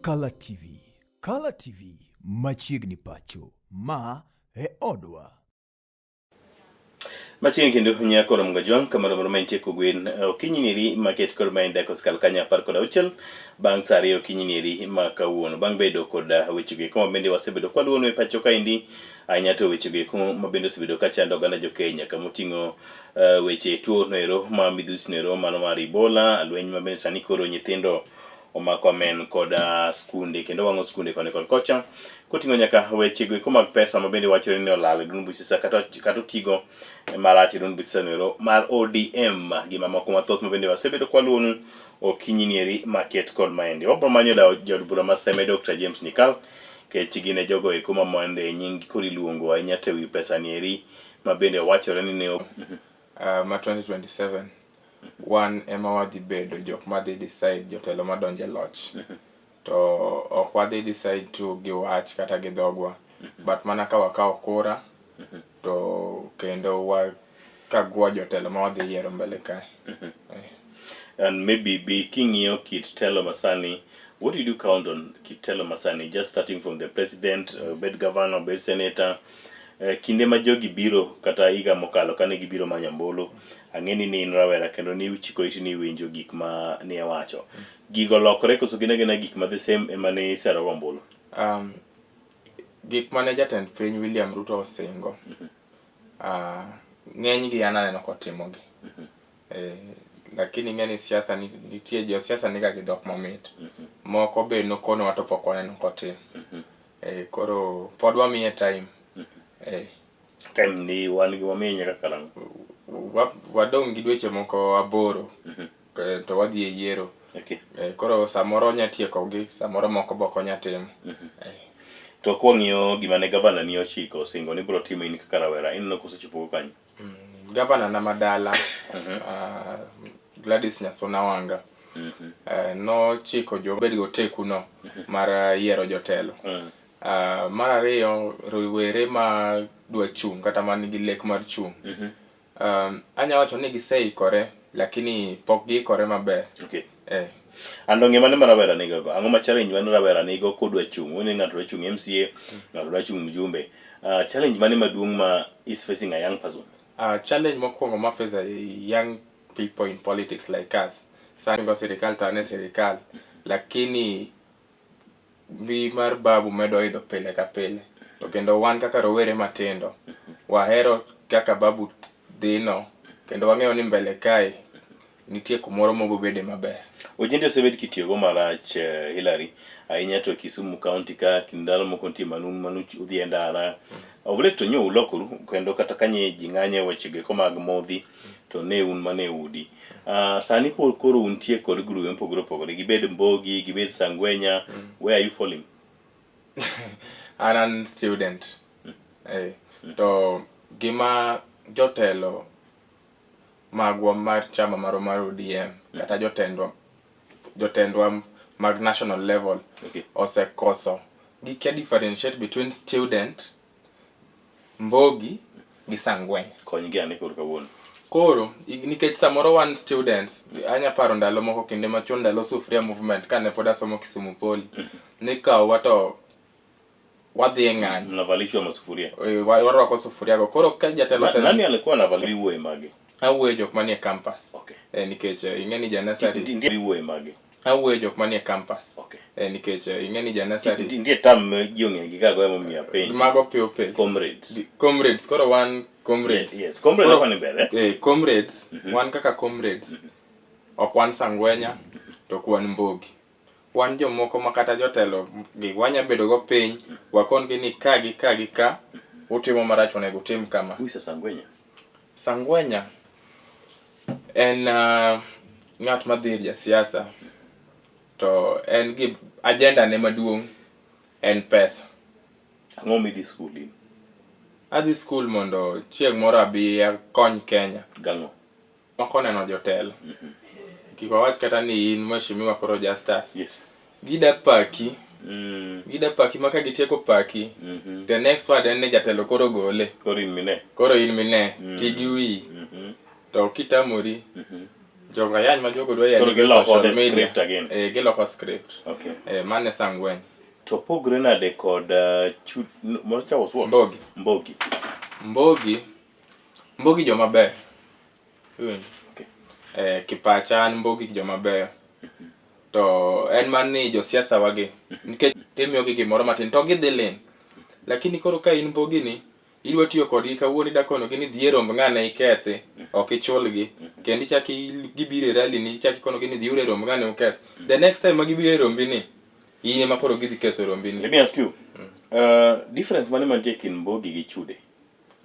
Color TV. Color TV machiegni pacho. Ma e odwa. Machiegni kendo nyakoro mgajwang kamar moro mantie kogwen okinyiniri maket kod maende koskal kanya par kod auchiel bang' saa ariyo okinyiniri ma kawuono bang' bedo kod wechego eko mabende wasebedo kwaluono e pacho kaendi ahinya to wechego eko mabende osebedo kachando oganda jo Kenya kamoting'o weche tuo noero ma midhusi noero mano mar Ebola, lweny mabende sani koro nyithindo omako amen kod skunde kendo wang'o skunde koni kod kocha koting'o nyaka wechego eko mag pesa mabende wachore ni olal e duond busiasa kata otigo marach e duond busiasa noero mar ODM gi mamoko mathoth mabende wasebedo kwaluonu okinyinieri maket kod maende. Wabro manyo jaod bura maseme Dr. James Nyikal kech gine jogo eko mamande nying kod iluongo ahinya to ewi pesa nieri mabende wachore ni ne ma 2027 wan ema wadhi bedo jok madhi decide jotelo madonje loch to ok wadhi decide to gi wach kata gi dhogwa but mana ka wakawo kura to kendo kagwa jotelo ma wadhi yiero mbele kae. And maybe be king'iyo kit telo masani, what did you count on kit telo masani, just starting from the president, bed governor, bed senator, kinde ma jogi biro kata higa mokalo kane gibiro Manyambolo, ang'eni ni in rawera kendo ni uchiko iti ni winjo gik ma ni wacho. Gigo lokore koso gina gik ma the same ema ne isero gombolo? Gik mane jatend piny William Ruto osingo, ng'eny gi an aneno kotimogi. Lakini ng'eni siasa nitie jo siasa niga gi dhok mamit. Moko be nokono wato pok waneno kotim. Koro pod wamiye time. Time ni wan gi wamiye nyaka karang'o? Wadong' gi dweche moko 8 to wadhi e yiero. Koro samoro nyatiekogi, samoro moko bok onyatimo. To kwang'iyo gima ne gavana ni ochiko singo ni biro timo in kaka rawera, in nokosechopo kanyo? Gavana na madala Gladys Nyasona Wanga nochiko jobed go tekuno mar yiero jotelo. Mar ariyo rowere ma dwa chung' kata man gi lek mar chung'. Anya wacho ni giseikore lakini pok giikore maber. Ando ng'ema ne rawera nigo go ang'o ma challenge mane rawera nigo kodwa chung'? Wene ng'ato dwa chung' MCA, ng'ato dwa chung' mjumbe. Challenge mane maduong' ma is facing a young person? Challenge mokwongo ma face a young people in politics like us. Sani go sirikal to ane sirikal, lakini mbi mar babu medo idho pile ka pile. To kendo wan kaka rowere matindo, wahero kaka babu dhino, kendo wang'eyo ni mbele kae nitie kumoro mobo bede maber. Ojende osebed kitiyogo marach Hillary, ahinya to Kisumu County ka kindalo moko nitie manu udhi e ndara. Ovlet to nyo ulokoru kendo kata kanye ji ng'anye wechego eko mag modhi to ne un mane udi. Sani po koro untie kod grube mpogore opogore, gibed Mbogi, gibed Sangwenya, where are you falling? An student. To gima jotelo magwa mar chama maro mar ODM kata jotendwa mag national level osekoso gikia differentiate between student, Mbogi gi Sangwenya. Konygi ane koro kawuono. Koro nikech samoro wan students, anya paro ndalo moko kinde machon ndalo Sufuria movement kane pod asomo Kisumu Poly. Nikawo wato wadhi e ng'anyo. Mnavalishwa masufuria. Warwako sufuria go. Koro ka jatelo nani alikuwa anavali wuoye mage? Awuoyo jok manie campus. Nikech ing'eni janasari. Ndiye wuoye mage? Awuoyo jok manie campus. Nikech ing'eni janasari. Ndiye tam jiong'e gi kago emo miya penj. Mago pupils. Comrades. Koro wan comrades. Yes. Comrades wako ni bere? Comrades. Wan kaka comrades. Ok wan Sangwenya to kwan Mbogi. Wan jomoko makata jotelo gi wanya bedo go piny wakon gi ni ka utimo marach onego utim kama. Wisa Sangwenya? Sangwenya en ng'at madhir ja siasa to en gi agenda ne maduong' en pesa. Ang'o midhi skul in? Adhi skul mondo chieng' moro abi akony Kenya. Gang'o? Moko neno jotelo. Kiko wach kata ni in mheshimiwa koro Justus. Yes. Gida paki. Gida paki maka gitieko paki. The next word en ne jatelo koro gole. Koro in mine. Tigi wi. To kitamori joga yany ma jogo dwa yany Koro giloko the script again. Giloko script. Okay. Mane sangweny. To pogre nade kod Mocha was what? Mbogi joma ber. Okay. Kipacha an Mbogi joma ber. To en man ni josiasa wage. Nikech timiyo gi gimoro matin to gidhi len. Lakini koro ka in Mbogi ni idwa tiyo kodgi kawuono idakono gi ni dhi e romb ng'ane ikethi, ok ichulgi. Kendo ichaki gibiro e rally ni ichaki kono gi ni dhi ure romb ng'ane ukethi. The next time ma gibiro e rombi ni in ema koro gidhi ketho rombi ni. Let me ask you. Difference mane mantie kind Mbogi gi Chude?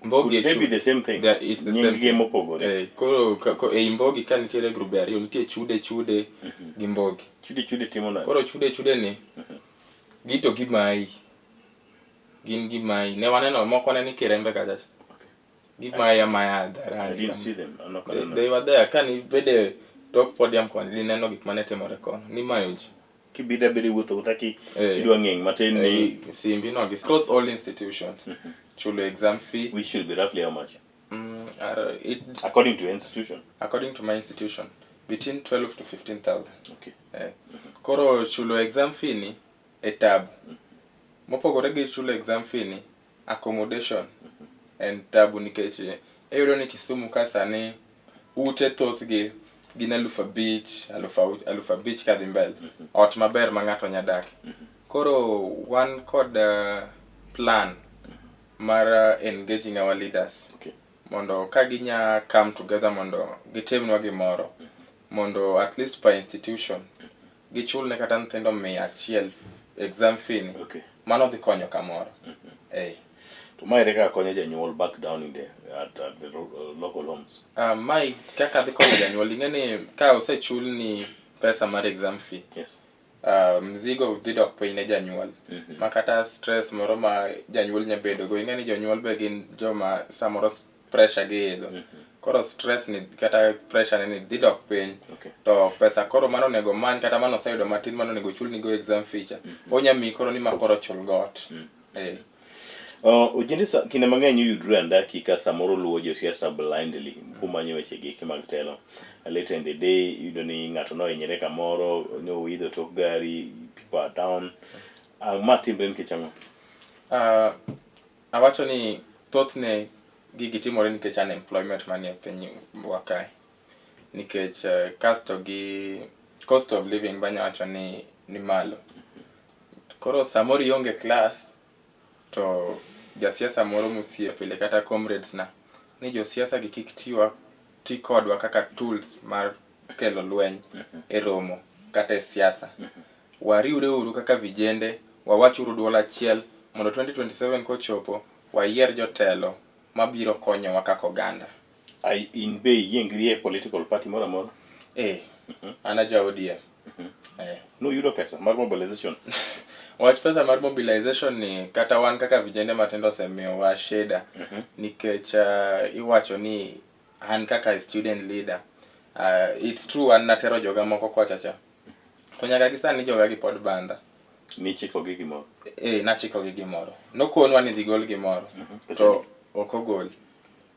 Mbogi Could they be the same thing? It's the same thing. Mopogore. Koro e Mbogi ka nitiere grube ariyo, nitie Chude gi Mbogi. Chude timo nade? Koro Chude ni gito gimayi. Gin gimayi. Ne waneno moko ne ni Kirembe kacha. Gimayi amaya dharani. I didn't see them. They were there. Kani bede top podium kwa neno gik mane timore kono. Ni mayo ji. Kibida bede wuotho taki idwa ng'eng matin ni simbi no across all institutions. Chulo exam fee. Which should be roughly how much? According to your institution? According to my institution, between 12 to 15,000. Okay. Koro chulo exam fee ni etabu. Mopogore gi chulo exam fee ni accommodation and tabu nikech eyudo ni Kisumu ka sani ute thothgi gin 5,000 kadhi mbele. Ot maber ma ng'ato nyadak. Koro wan kod plan mar engaging our leaders. Okay. Mondo ka ginya come together mondo gitimnwa gimoro. Mondo at least per institution gichul ne kata nyithindo 100 exam fee ni. Okay. Mano dhi konyo kamoro. To mai reka konyo janyuol back down in there at the local homes. Mai kaka dhi konyo janyuol ing'eni ka osechul ni pesa mar exam fee. Yes. Mzigo dhi dok piny ne janyuol. Ma kata stress moro ma janyuol nya bedo go ing'eni jonyuol be gin joma samoro pressure gi idho. Koro stress ni kata pressure ni dhi dok piny. Okay. To pesa koro mano nego man kata mano sayudo matin mano nego chul ni go exam fee cha. Onya mi koro ni ma koro chul got. Ojende kinde mang'eny yudre andaki ka samoro luwo josiasa blindly kumanyo weche gi mag telo. Later in the day yudo ni ng'ato no hinyre kamoro no idho tok gari, people are down. Ma timbre nikech ang'o? Awacho ni thothne gigi timore nikech unemployment manie piny wakae. Nikech kasto gi cost of living banya wacho ni malo. Koro samoro ionge class to jasiasa moro musie pile kata comrades na ni josiasa gi kik ti kodwa kaka tools mar kelo lweny e romo kata e siasa. Wariure uru kaka vijende, wawachuru duol achiel mondo 2027 kochopo wayier jotelo mabiro konyowa kaka oganda. In be yiengri e political party moro amora? Ana ja ODM. No yudo pesa mar mobilization. Wach pesa mar mobilization ni kata wan kaka vijende matindo osemiyo wa shida. Nikech iwacho ni an kaka student leader. It's true an natero joga moko kocha cha. To nyaka gisani joga gi pod banda. Ni chiko gi gimoro? Nachiko gi gimoro. Nokonwa ni dhi gol gimoro. To okogol.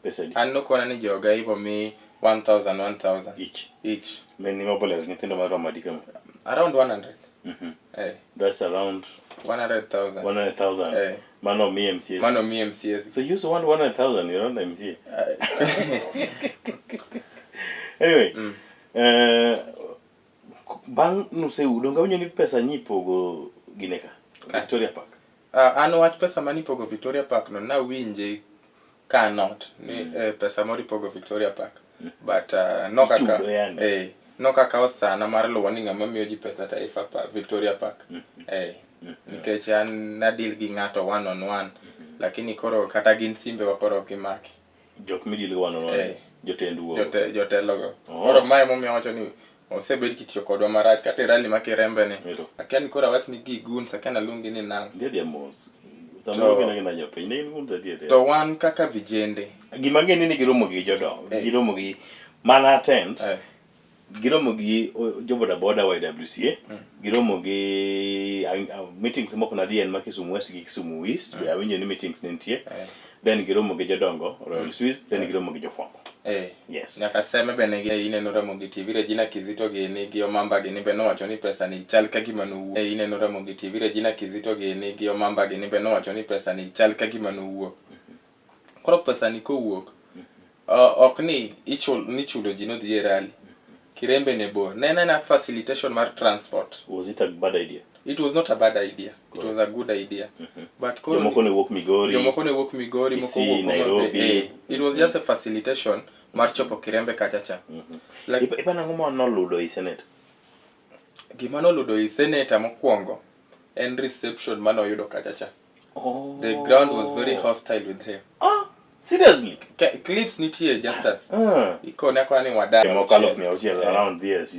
Pesa di? An nokona ni joga ibo mi 1,000 each. Many mobilize nyithindo maromo adi kama? Around 100. That's around 100,000. 100,000. Mano mi MCA. So you also want 100,000, you're not MCA. Anyway, bang nuseu donga unyo ni pesa nyipogo gineka Victoria Park. Ano wach pesa mani pogo Victoria Park no na winje cannot ni pesa mori pogo Victoria Park. But no kaka osana mar luwo ni ng'ama miyo ji pesa taifa pa Victoria Park. Nikech an na deal gi ng'ato one on one. Lakini koro kata gin simbe wa koro kimaki. Jok midili one on one. Jotendu wo. Jotelo go. Koro mae momiyo wacho ni osebed kitiyo kodwa marach kata rally ma Kirembe ni. Akiani koro wach ni gigun sakana lungi ni nang. Ndiye mos. Samoro gina nyopiny ne gunza diere. To wan kaka vijende. Gima ngeni ni giromo gi jodongo. Giromo gi mana attend. Giromo gi joboda boda YWCA. Giromo gi meetings moko na dien ma Kisumu West gi Kisumu East. Be awinjo ni meetings nentie. then giromo gi jodongo Royal Swiss, then giromo gi jofwambo. Yes. Nyaka seme bende ineno Ramogi TV, Regina Kizito gini gi Omamba gini be nowacho ni pesa ni chal ka gima nowuok. Ineno Ramogi TV, Regina Kizito gini gi Omamba gini be nowacho ni pesa ni chal ka gima nowuok. Koro pesa ni kowuok, ok ni ichulo ji nodhi e rally. Kirembe ne bo. Nena facilitation mar transport. Was it a bad idea? It was not a bad idea. It was a good idea. But Jomoko ne wuok Migori. Jomoko ne wuok Migori, moko wuok Nairobi. It was just a facilitation mar chopo Kirembe kachacha. Like ipana ngomo noludo i Senate. Gima noludo i Senate mokwongo en reception mano yudo kachacha. Oh. The ground was very hostile with him. Seriously? Clips nitie Justus. Ikone kwa ni wadai. Mokalo of me around yes.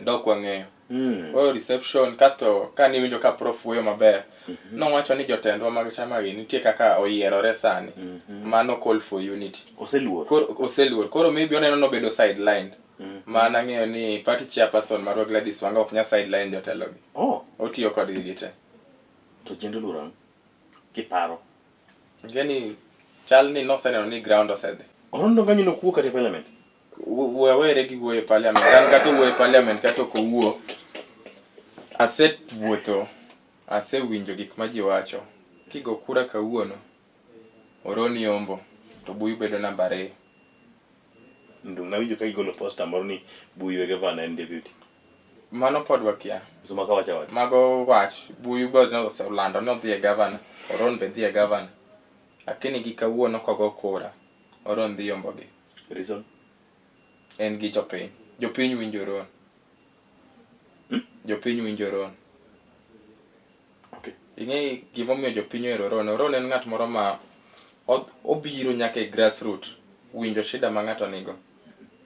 Dok wang'eyo. Oyo reception kasto kani winjo ka prof wuoyo maber. Nowacho ni jotendwa mag chama gi nitie kaka oyierore sani. Mano call for unity. Oseluor. Koro maybe oneno nobedo sideline. Mana ng'eyo ni party chairperson marwa Gladys Wanga ok nya sideline jotelo gi. Otiyo kodgi gite. To jendo luram. Kiparo. Geni chal ni noseneno ni ground osedhi. Orondo ganyo no kuo kata parliament. Were gi wuoyo e parliament. An kata wuoyo e parliament kata ok owuo. Wuotho. Asewinjo gik ma ji wacho. Kigo kura kawuono. Oroni ombo. To Buyu bedo namba 2. Ndung nawinjo ka igolo posta moro ni Buyu e governor and deputy. Mano pod wakia. So maka wacha. Mago wach. Buyu be oselando ni odhi e governor. Oron be dhi e governor. Lakini gi kawuono kogo kura. Oron dhi ombo gi. Reason? En gi jopiny. Jopiny winjo Ron. Jopiny winjo Ron. Okay. Ing'e gimomiyo jopiny ohero Ron. Ron en ng'at moro ma obiro nyaka e grassroots winjo shida ma ng'ato nigo.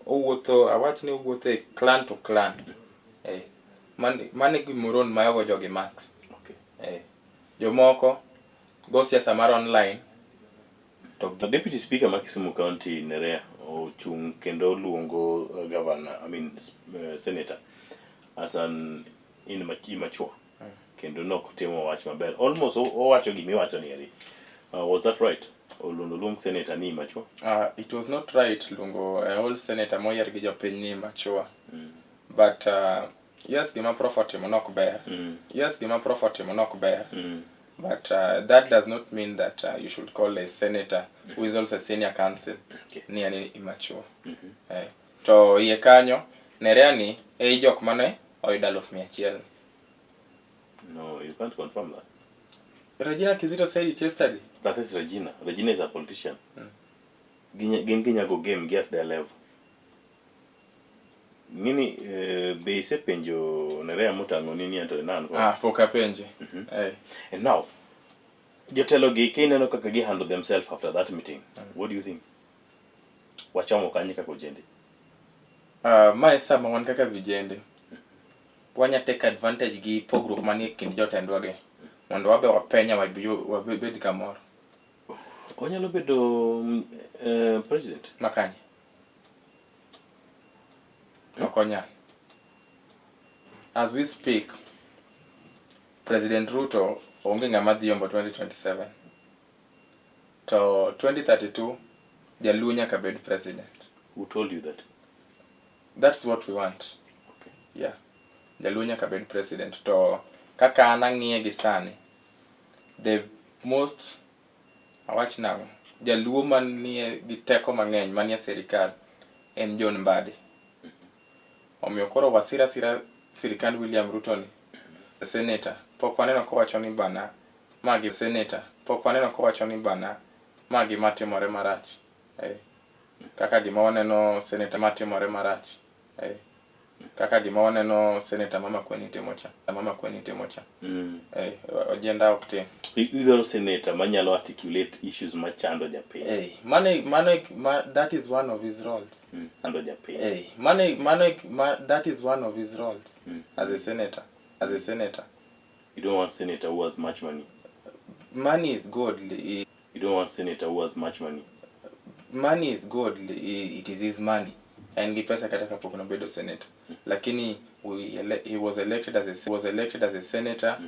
Owuotho, awach ni owuotho e clan to clan. Mane gimo Ron mayogo jogi max. Okay. Jomoko go siasa mar online. The Deputy Speaker ma Kisumu County Nerea ochung kendo luongo governor, senator as an immature. Kendo nok timo wach maber. Almost owacho gimi wacho ni eri. Was that right? Luong senator ni immature? It was not right luongo all senator moyier gi jopiny ni immature. But yes, gima Prophet monok ber. Yes, gima Prophet monok ber. But that does not mean that you should call a senator who is also a senior counsel ni ani immature. To iye kanyo Nerea ni jok mane oyudo 100,000. No, you can't confirm that. Regina Kizito said it yesterday. That is Regina. Regina is a politician. Ginya go game get their level. Nini be se penjo Nerea mutango nini anto nan ko. Poka penje. And now jotelo gi kineno kaka gi handle themselves after that meeting. What do you think? Wachamo kanyika ko jende. Mae sama wan kaka vijende. Wanya take advantage gi pogruok manie kind jotendwa gi. Mondo wabe wapenya wabed kamoro. Onyalo bedo president Makanye. Okonya. As we speak, President Ruto onge ng'ama dhi yombo 2027. To 2032, Jaluo nyaka bed president. Who told you that? That's what we want. Okay. Yeah. Jaluo nyaka bed president. To kaka an ang'iye gi sani, the most awach now, Jaluo manie gi teko mang'eny manie sirikal en John Mbadi. Omiyo koro wasira sirikand William Ruto ni senator pok waneno kowacho ni bana magi senator pok waneno kowacho ni bana magi matimore marach. Kaka gima waneno senator matimore marach. Kaka gima waneno senator Mama Kweni timocha. Ojenda ok tin. Idwaro senator manyalo articulate issues machando japiny. That is one of his roles. Ando japiny. That is one of his roles as a senator. You don't want senator who has much money. Money is good. You don't want senator who has much money. Money is good. It is his money. And gipesa kataka poko nobedo senator. Lakini he was elected as a senator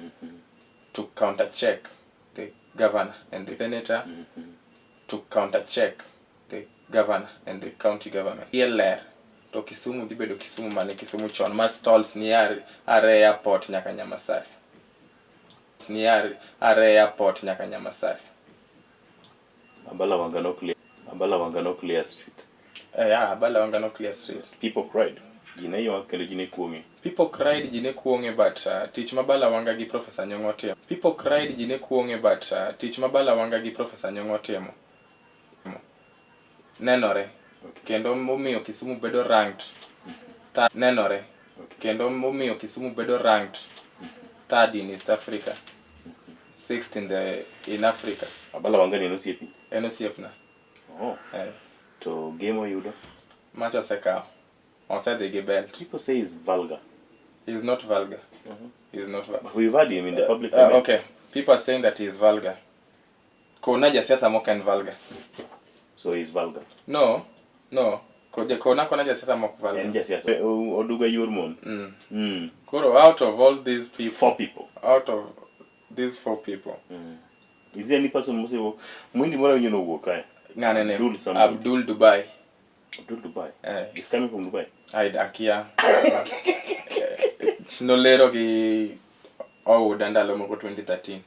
to counter check the governor and the senator to counter-check the governor and the county government. Ler to Kisumu dhi bedo Kisumu mane Kisumu chon ma stalls ni are airport nyaka Nyamasari. Ni are airport nyaka Nyamasari. Abala Wanga no clear street. Yeah, Abala Wanga no clear street. People cried. Jine ywak kendo jine kuonge. People cried jine kuonge, but tich mabala wanga gi Professor Nyong'o timo. People cried jine kuonge, but tich mabala wanga gi Professor Nyong'o timo. Nenore. Okay. Kendo momiyo Kisumu bedo ranked. Nenore. Okay. Kendo momiyo Kisumu bedo ranked third in East Africa. Sixth in Africa. Abala Wanga ni osiepi. En osiepna. Oh. To game oyudo. Mach osekawo. Osedhi gi belt. People say he's vulgar. He's not vulgar. He's not vulgar. We've heard him in the public domain. Okay. People are saying that he is vulgar. Kona jasiasa moko en vulgar. So he's vulgar. No. Kona jasiasa moko vulgar. En jasiasa. Oduga Yurmon. Koro, out of all these people. 4 people. Out of these 4 people. Is there any person who say, Muindi Mora you know Wokai? Ngane name. Abdul Dubai. Abdul Dubai. He's coming from Dubai. Akia. Nolero gi Ouda ndalo moko 2013.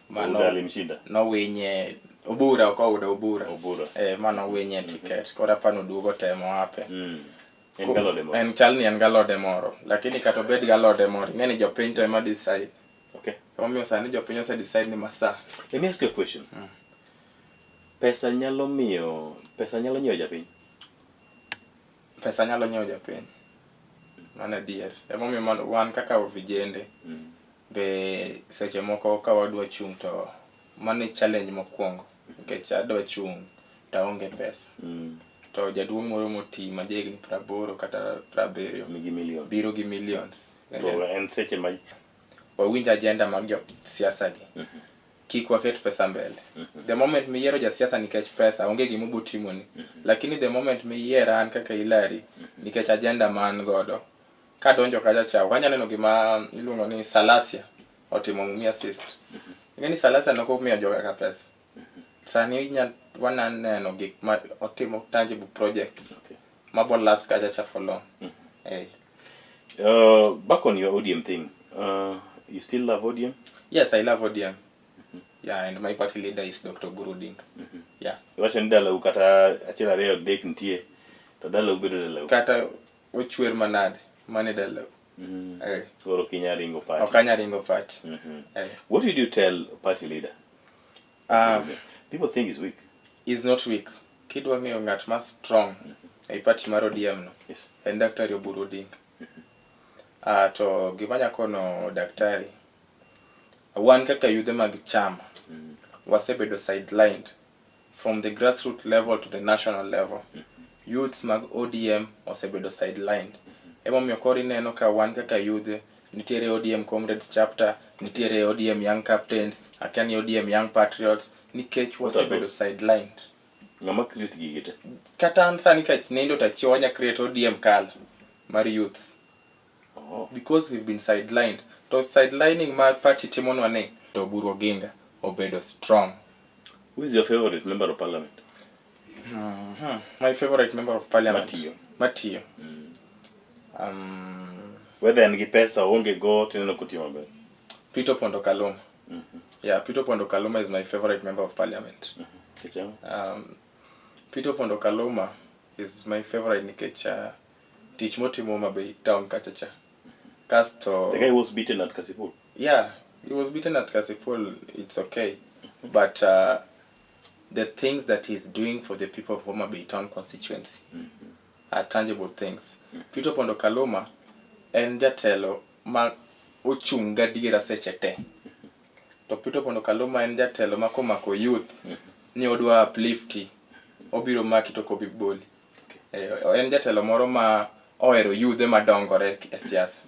Mano alimshinda. No winye Obura ko Ouda Obura. Mano winye ticket. Kora pano dugo temo ape. En galode moro. En chalni en galode moro. Lakini kato bed galode moro. Ngeni jopiny to ema decide. Okay. Omiyo sani jopiny ose decide ni masa. Let me ask you a question. Pesa nyalo nyiewo japiny? Pesa nyalo nyiewo japiny. Mano adier. Emomiyo wan kaka vijende. Be seche moko ka wadwa chung' to mano challenge mokwongo. Nikech adwa chung' to aonge pesa. To jaduong' moro moti ma jahigni 80 kata 70 nigi million. Biro gi millions. To en seche ma wawinj agenda mag jo siasa gi. Kik waket pesa mbele. The moment miyiero ja siasa nikech pesa, onge gima obotimoni. Lakini the moment miyiera an kaka Hillary nikech agenda man godo, ka donjo kaja chao. Kanya neno gima iluongo ni Salasia otimo Mumia assist. Ngeni Salasia noko miyo joga ka pesa. Sani wana neno gik ma otimo tangible projects. Mabo last kaja cha for long. Back on your ODM thing. You still love ODM? Yes, I love ODM. Yeah, and my party leader is Dr. Buruding. Yeah. Wacha ndala ukata achira reo dek ntie. To dala ubedo dala. Kata ochwer manade, mane dala. Koro kinyaringo party. Okanyaringo party. What did you tell party leader? People think he's weak. He's not weak. Kidwa ng'eyo ng'at ma strong. E party mar ODM no. Yes. En Dr. Buruding. To gimanya kono daktari. Wan kaka yudhe mag chama. Wasebedo sidelined from the grassroots level to the national level. Youths mag ODM wasebedo sidelined. Emomiyo koro ineno ka wan kaka yudhe nitiere ODM Comrades chapter, nitiere ODM Young Captains, akiani ODM Young Patriots, nikech wasebedo sidelined. Ngama create gigite. Kata an sani ka nendo ta chiwanya create ODM kal mar youths. Because we've been sidelined. To sidelining my party timonwa ni to Oburu Oginga obedo strong. Who is your favorite member of parliament? My favorite member of parliament? Matiyo. Whether en gi pesa onge go tineno kutimo maber. Peter Pondo Kaluma. Yeah, Peter Pondo Kaluma is my favorite member of parliament. Peter Pondo Kaluma is my favorite nikech tich motimo maber town kachacha. Casto. The guy was beaten at Kasipul. Yeah, he was beaten at Kasipul. It's okay. But the things that he's doing for the people of Homa Bay Town constituency are tangible things. Peter Pondo Kaluma en jatelo ma ochunga diera seche te. To Peter Pondo Kaluma en jatelo ma komako youth ni odwa uplifti. Obiro maki to kobi boli. En jatelo moro ma ohero yudhe madongore e siasa.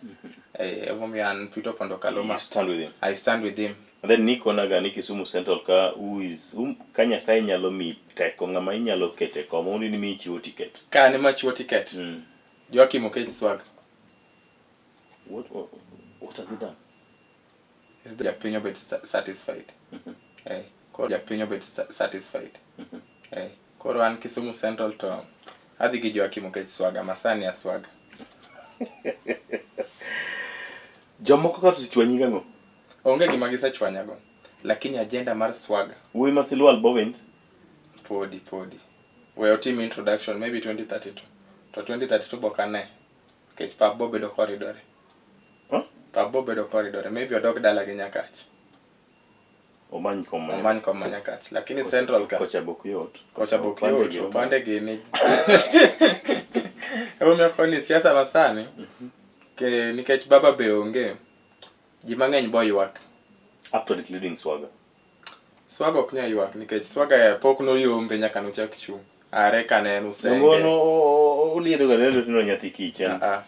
Emomiyo Peter Pondo Kaluma. You stand with him. I stand with him. And then Nick Onaga, Kisumu Central ka who is Kanya Style nyalo mi teko ngama inyalo kete komo ni mi chiwo ticket. Ka ne ma chiwo ticket. Joakim Okech Swag. What has he done? Is the opinion but satisfied? koro japiny obed satisfied. Koro an Kisumu Central to adhi gi Joakim Okech Swaga, masani ya Swaga. Jomoko ka osechwanyi gang'o? Onge gima gisechwanyago, lakini agenda mar Swaga. Wuoyi ma Silwal Bovins? Podi. We otim introduction, maybe 2032. To 2032 bokane. Kech pap bo bedo koridore. Pap bo bedo koridore. Maybe odog dala gi Nyakach. Omany kom Nyakach. Lakini Central ka. Kocha bok yot. Opande gini. Ebo miakoni siasa masani. Nikech baba be onge. Ji mang'eny bo ywak. Up to including Swaga. Swaga ok nya ywak nikech Swaga pok noyombe nyaka nochak chung'. Are ka ne en usenge. Ngono uliero ga lendo tino nyathi kicha.